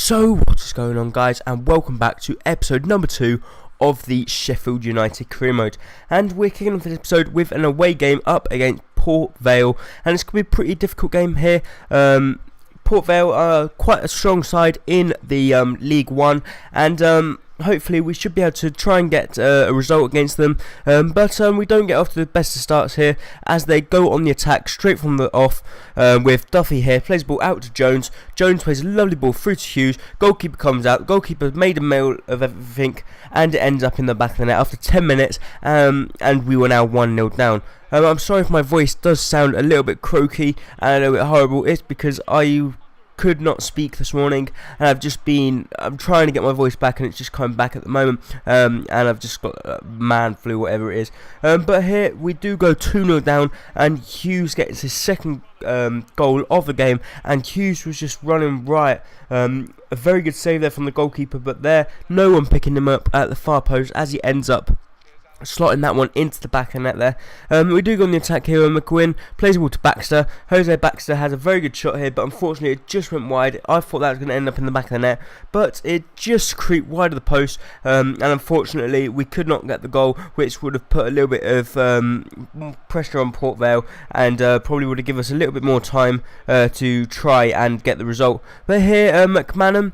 So what is going on, guys, and welcome back to episode number 2 of the Sheffield United career mode. And we're kicking off this episode with an away game up against Port Vale, and it's going to be a pretty difficult game here. Port Vale are quite a strong side in the League One, and hopefully we should be able to try and get a result against them, but we don't get off to the best of starts here, as they go on the attack straight from the off, with Duffy here, plays the ball out to Jones. Jones plays a lovely ball through to Hughes. Goalkeeper comes out. Goalkeeper made a meal of everything, and it ends up in the back of the net after 10 minutes, and we were now 1-0 down. I'm sorry if my voice does sound a little bit croaky and a little bit horrible. It's because I could not speak this morning, and I'm trying to get my voice back, and it's just coming back at the moment, and I've just got man flu, whatever it is. But here we do go 2-0 down, and Hughes gets his second goal of the game, and Hughes was just running riot. A very good save there from the goalkeeper, but there no one picking him up at the far post, as he ends up slotting that one into the back of the net there. We do go on the attack here, and McQuinn plays the ball to Baxter. Jose Baxter has a very good shot here, but unfortunately it just went wide. I thought that was going to end up in the back of the net, but it just creeped wide of the post, and unfortunately we could not get the goal, which would have put a little bit of pressure on Port Vale, and probably would have given us a little bit more time to try and get the result. But here McMahon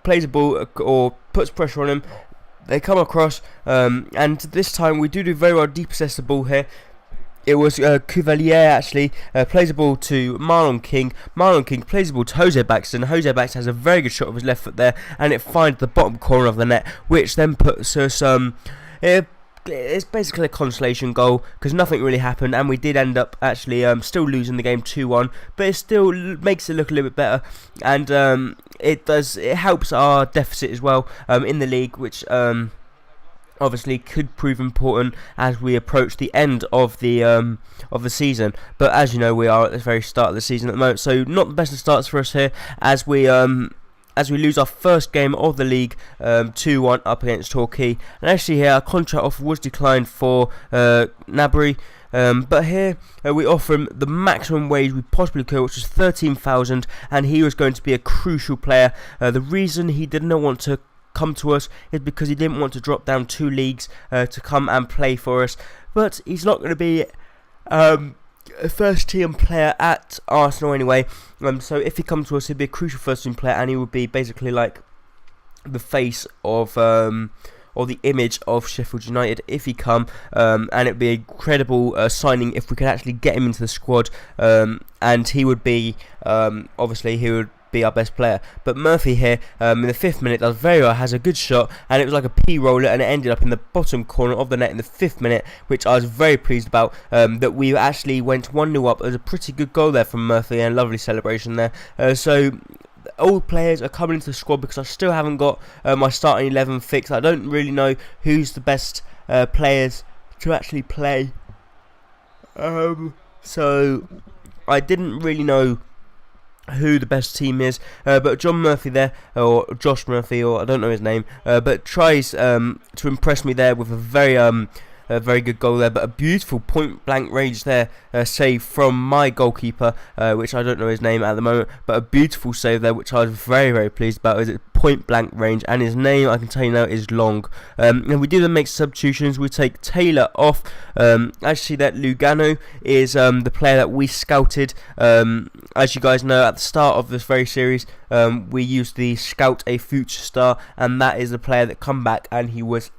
plays a ball or puts pressure on him. They come across, and this time we do very well depossess the ball here. It was Cuvalier actually plays the ball to Marlon King. Marlon King plays the ball to Jose Baxter, and Jose Baxter has a very good shot of his left foot there, and it finds the bottom corner of the net, which then puts us it's basically a consolation goal, because nothing really happened, and we did end up actually still losing the game 2-1, but it still makes it look a little bit better, and it helps our deficit as well in the league, which obviously could prove important as we approach the end of the season. But as you know, we are at the very start of the season at the moment, so not the best of starts for us here, as we lose our first game of the league 2-1 up against Torquay. And actually here our contract offer was declined for Nabry, but here we offer him the maximum wage we possibly could, which was 13,000, and he was going to be a crucial player. The reason he did not want to come to us is because he didn't want to drop down 2 leagues to come and play for us, but he's not going to be a first team player at Arsenal anyway, so if he comes to us, he'd be a crucial first team player, and he would be basically like the face of or the image of Sheffield United if he come, and it'd be a credible signing if we could actually get him into the squad, and he would be obviously he would be our best player. But Murphy here in the 5th minute does very well, has a good shot, and it was like a P-roller, and it ended up in the bottom corner of the net in the 5th minute, which I was very pleased about, that we actually went 1-0 up. It was a pretty good goal there from Murphy, and a lovely celebration there. So all players are coming into the squad, because I still haven't got my starting 11 fixed. I don't really know who's the best players to actually play, so I didn't really know who the best team is, but John Murphy there, or Josh Murphy, or I don't know his name, but tries to impress me there with a very good goal there, but a beautiful point blank range there, save from my goalkeeper, which I don't know his name at the moment, but a beautiful save there, which I was very, very pleased about. Is it point blank range, and his name, I can tell you now, is Long. And we do then make substitutions. We take Taylor off. Actually, that Lugano is the player that we scouted. As you guys know, at the start of this very series, we used the Scout a Future Star, and that is the player that come back, and he was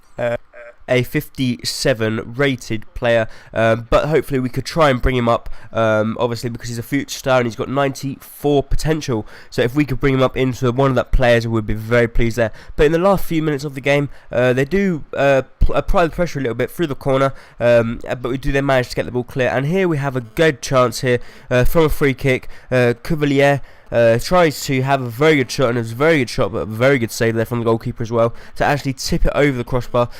a 57 rated player, but hopefully we could try and bring him up, obviously because he's a future star and he's got 94 potential, so if we could bring him up into one of that players, we would be very pleased there. But in the last few minutes of the game, they do apply the pressure a little bit through the corner, but we do then manage to get the ball clear, and here we have a good chance here from a free kick. Cuvalier tries to have a very good shot, and it was a very good shot, but a very good save there from the goalkeeper as well, to actually tip it over the crossbar.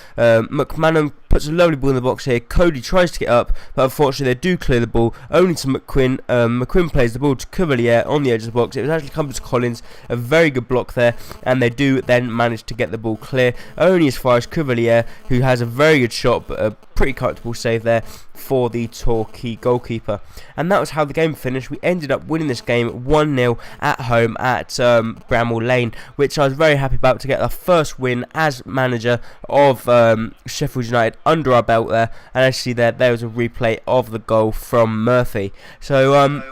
McMahon puts a lovely ball in the box here. Cody tries to get up, but unfortunately they do clear the ball, only to McQuinn. McQuinn plays the ball to Cuvalier on the edge of the box. It was actually come to Collins, a very good block there, and they do then manage to get the ball clear, only as far as Cuvalier, who has a very good shot, but a pretty comfortable save there for the Torquay goalkeeper. And that was how the game finished. We ended up winning this game 1-0, at home at Bramall Lane, which I was very happy about to get our first win as manager of Sheffield United under our belt there. And as you see there was a replay of the goal from Murphy. So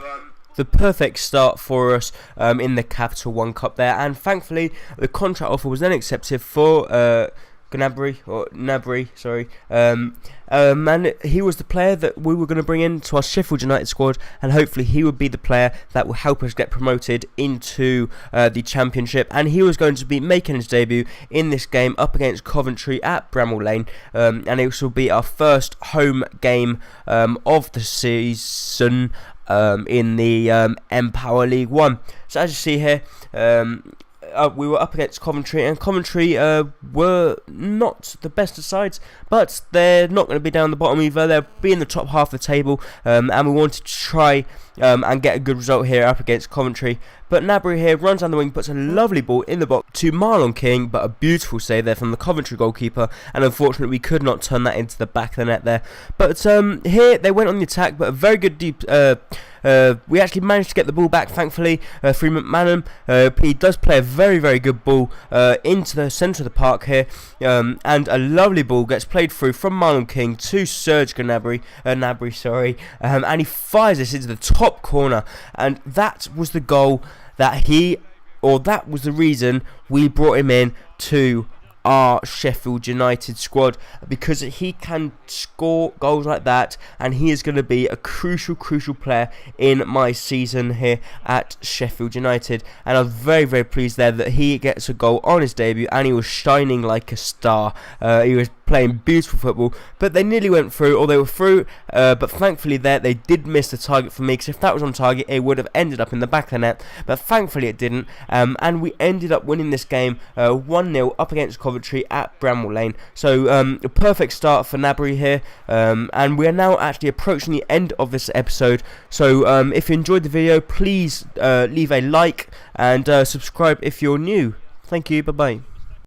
the perfect start for us in the Capital One Cup there, and thankfully the contract offer was then accepted for Gnabry, sorry. And he was the player that we were going to bring into our Sheffield United squad, and hopefully he would be the player that will help us get promoted into the Championship. And he was going to be making his debut in this game up against Coventry at Bramall Lane, and it will be our first home game of the season in the Empower League 1. So as you see here, we were up against Coventry, and Coventry were not the best of sides, but they're not going to be down the bottom either. They'll be in the top half of the table, and we wanted to try and get a good result here up against Coventry. But Gnabry here runs down the wing, puts a lovely ball in the box to Marlon King, but a beautiful save there from the Coventry goalkeeper, and unfortunately we could not turn that into the back of the net there. But here they went on the attack, but a very good deep we actually managed to get the ball back, thankfully, through McMahon. He does play a very, very good ball into the centre of the park here, and a lovely ball gets played through from Marlon King to Serge Gnabry, and he fires this into the top corner, and that was the goal that that was the reason we brought him in to our Sheffield United squad, because he can score goals like that, and he is going to be a crucial player in my season here at Sheffield United. And I was very, very pleased there that he gets a goal on his debut, and he was shining like a star. He was playing beautiful football, but they nearly went through, or they were through, but thankfully there they did miss the target for me, because if that was on target it would have ended up in the back of the net, but thankfully it didn't, and we ended up winning this game 1-0 up against Coventry at Bramall Lane. So a perfect start for Gnabry here, and we are now actually approaching the end of this episode. So if you enjoyed the video, please leave a like and subscribe if you're new. Thank you, bye bye.